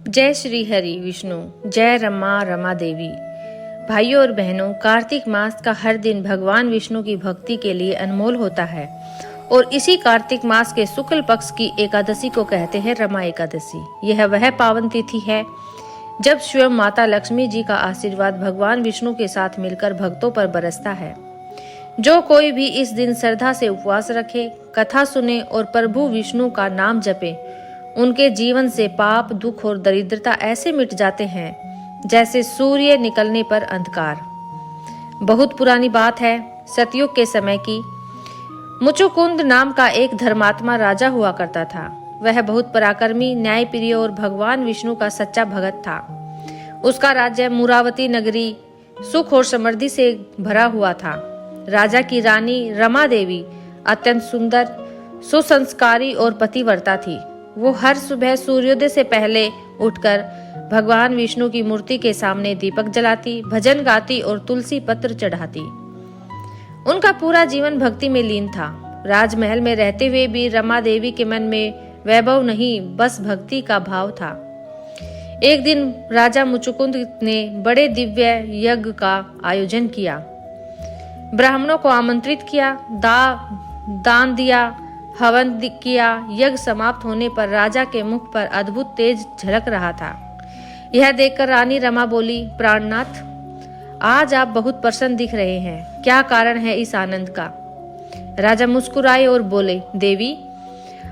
जय श्री हरि विष्णु, जय रमा रमा देवी। भाइयों और बहनों, कार्तिक मास का हर दिन भगवान विष्णु की भक्ति के लिए अनमोल होता है और इसी कार्तिक मास के शुक्ल पक्ष की एकादशी को कहते हैं रमा एकादशी। यह वह पावन तिथि है जब स्वयं माता लक्ष्मी जी का आशीर्वाद भगवान विष्णु के साथ मिलकर भक्तों पर बरसता है। जो कोई भी इस दिन श्रद्धा से उपवास रखे, कथा सुने और प्रभु विष्णु का नाम जपे, उनके जीवन से पाप, दुख और दरिद्रता ऐसे मिट जाते हैं जैसे सूर्य निकलने पर अंधकार। बहुत पुरानी बात है, सतयुग के समय की। मुचुकुंद नाम का एक धर्मात्मा राजा हुआ करता था। वह बहुत पराक्रमी, न्यायप्रिय और भगवान विष्णु का सच्चा भगत था। उसका राज्य मुरावती नगरी सुख और समृद्धि से भरा हुआ था। राजा की रानी रमा देवी अत्यंत सुंदर, सुसंस्कारी और पतिव्रता थी। वो हर सुबह सूर्योदय से पहले उठकर भगवान विष्णु की मूर्ति के सामने दीपक जलाती, भजन गाती और तुलसी पत्र चढ़ाती। उनका पूरा जीवन भक्ति में लीन था। राजमहल में रहते हुए भी रमा देवी के मन में वैभव नहीं, बस भक्ति का भाव था। एक दिन राजा मुचुकुंद ने बड़े दिव्य यज्ञ का आयोजन किया। ब्राह्मणों को आमंत्रित किया, दान दिया, हवन किया। यज्ञ समाप्त होने पर राजा के मुख पर अद्भुत तेज झलक रहा था। यह देखकर रानी रमा बोली, प्राणनाथ, आज आप बहुत प्रसन्न दिख रहे हैं, क्या कारण है इस आनंद का? राजा मुस्कुराए और बोले, देवी,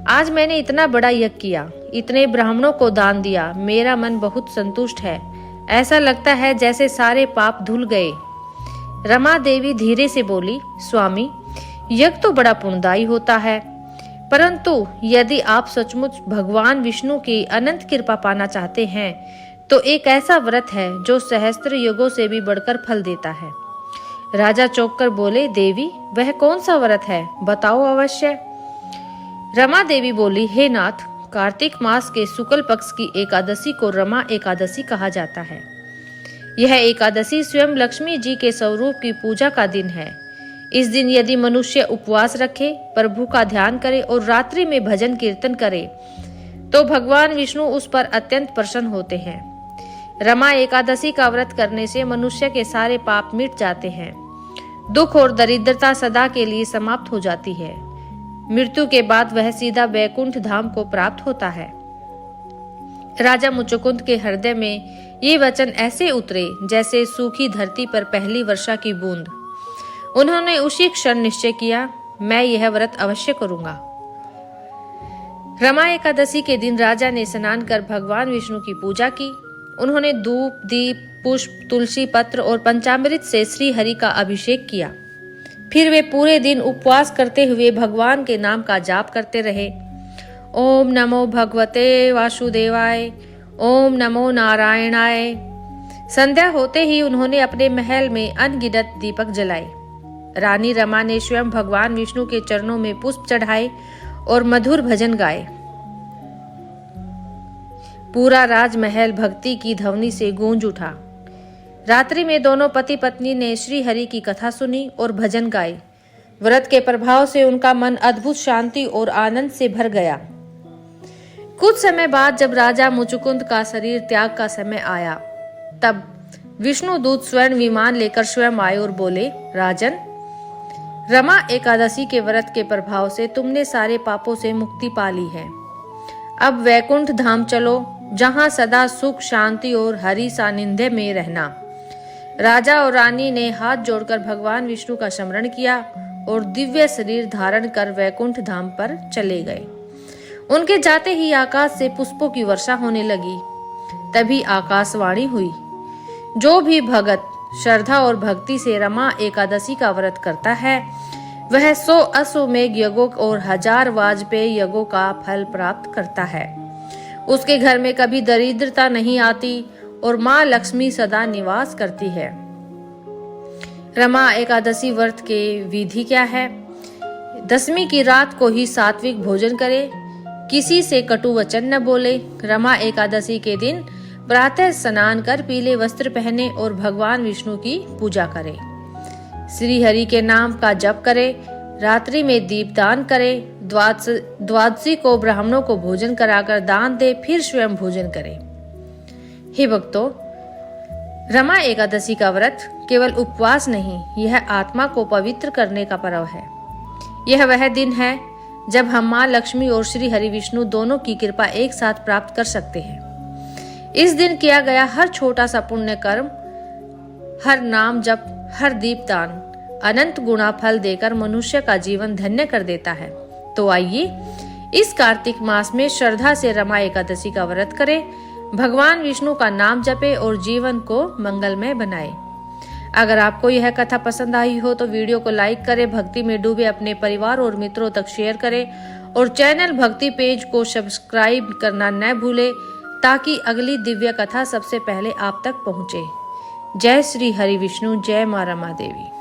आज मैंने इतना बड़ा यज्ञ किया, इतने ब्राह्मणों को दान दिया, मेरा मन बहुत संतुष्ट है। ऐसा लगता है जैसे सारे पाप धुल गए। रमा देवी धीरे से बोली, स्वामी, यज्ञ तो बड़ा पुण्यदायी होता है, परंतु यदि आप सचमुच भगवान विष्णु की अनंत कृपा पाना चाहते हैं तो एक ऐसा व्रत है जो सहस्त्र युगों से भी बढ़कर फल देता है। राजा चौंक कर बोले, देवी, वह कौन सा व्रत है, बताओ अवश्य। रमा देवी बोली, हे नाथ, कार्तिक मास के शुक्ल पक्ष की एकादशी को रमा एकादशी कहा जाता है। यह एकादशी स्वयं लक्ष्मी जी के स्वरूप की पूजा का दिन है। इस दिन यदि मनुष्य उपवास रखे, प्रभु का ध्यान करे और रात्रि में भजन कीर्तन करे तो भगवान विष्णु उस पर अत्यंत प्रसन्न होते हैं। रमा एकादशी का व्रत करने से मनुष्य के सारे पाप मिट जाते हैं। दुख और दरिद्रता सदा के लिए समाप्त हो जाती है। मृत्यु के बाद वह सीधा वैकुंठ धाम को प्राप्त होता है। राजा मुचुकुंद के हृदय में ये वचन ऐसे उतरे जैसे सूखी धरती पर पहली वर्षा की बूंद। उन्होंने उसी क्षण निश्चय किया, मैं यह व्रत अवश्य करूंगा। रमा एकादशी के दिन राजा ने स्नान कर भगवान विष्णु की पूजा की। उन्होंने धूप, दीप, पुष्प, तुलसी पत्र और पंचामृत से श्री हरि का अभिषेक किया। फिर वे पूरे दिन उपवास करते हुए भगवान के नाम का जाप करते रहे। ओम नमो भगवते वासुदेवाय, ओम नमो नारायणाय। संध्या होते ही उन्होंने अपने महल में अनगिनत दीपक जलाए। रानी रमा ने स्वयं भगवान विष्णु के चरणों में पुष्प चढ़ाए और मधुर भजन गाए। पूरा राजमहल भक्ति की ध्वनि से गूंज उठा। रात्रि में दोनों पति पत्नी ने श्री हरि की कथा सुनी और भजन गाए। व्रत के प्रभाव से उनका मन अद्भुत शांति और आनंद से भर गया। कुछ समय बाद जब राजा मुचुकुंद का शरीर त्याग का समय आया, तब विष्णु दूत स्वर्ण विमान लेकर स्वयं आए और बोले, राजन, रमा एकादशी के व्रत के प्रभाव से तुमने सारे पापों से मुक्ति पा ली है। अब वैकुंठ धाम चलो, जहां सदा सुख, शांति और हरि सानिध्य में रहना। राजा और रानी ने हाथ जोड़कर भगवान विष्णु का स्मरण किया और दिव्य शरीर धारण कर वैकुंठ धाम पर चले गए। उनके जाते ही आकाश से पुष्पों की वर्षा होने लगी। तभी आकाशवाणी हुई, जो भी भगत श्रद्धा और भक्ति से रमा एकादशी का व्रत करता है वह 100 अश्वमेघ यज्ञों और 1000 वाजपेयी यज्ञों का फल प्राप्त करता है। उसके घर में कभी दरिद्रता नहीं आती और माँ लक्ष्मी सदा निवास करती है। रमा एकादशी व्रत के विधि क्या है? दशमी की रात को ही सात्विक भोजन करे, किसी से कटु वचन न बोले। रमा एकादशी के दिन प्रातः स्नान कर पीले वस्त्र पहने और भगवान विष्णु की पूजा करे। श्री हरि के नाम का जप करे, रात्रि में दीपदान करे, द्वादशी को ब्राह्मणों को भोजन कराकर दान दे, फिर स्वयं भोजन करे। हे भक्तों, रमा एकादशी का व्रत केवल उपवास नहीं, यह आत्मा को पवित्र करने का पर्व है। यह वह दिन है जब हम माँ लक्ष्मी और श्री हरि विष्णु दोनों की कृपा एक साथ प्राप्त कर सकते हैं। इस दिन किया गया हर छोटा सा पुण्य कर्म, हर नाम जप, हर दीपदान अनंत गुणा फल देकर मनुष्य का जीवन धन्य कर देता है। तो आइए इस कार्तिक मास में श्रद्धा से रमा एकादशी का व्रत करें, भगवान विष्णु का नाम जपे और जीवन को मंगलमय बनाए। अगर आपको यह कथा पसंद आई हो तो वीडियो को लाइक करें, भक्ति में डूबे अपने परिवार और मित्रों तक शेयर करें और चैनल भक्ति पेज को सब्सक्राइब करना न भूलें ताकि अगली दिव्य कथा सबसे पहले आप तक पहुंचे। जय श्री हरि विष्णु, जय मां रमा देवी।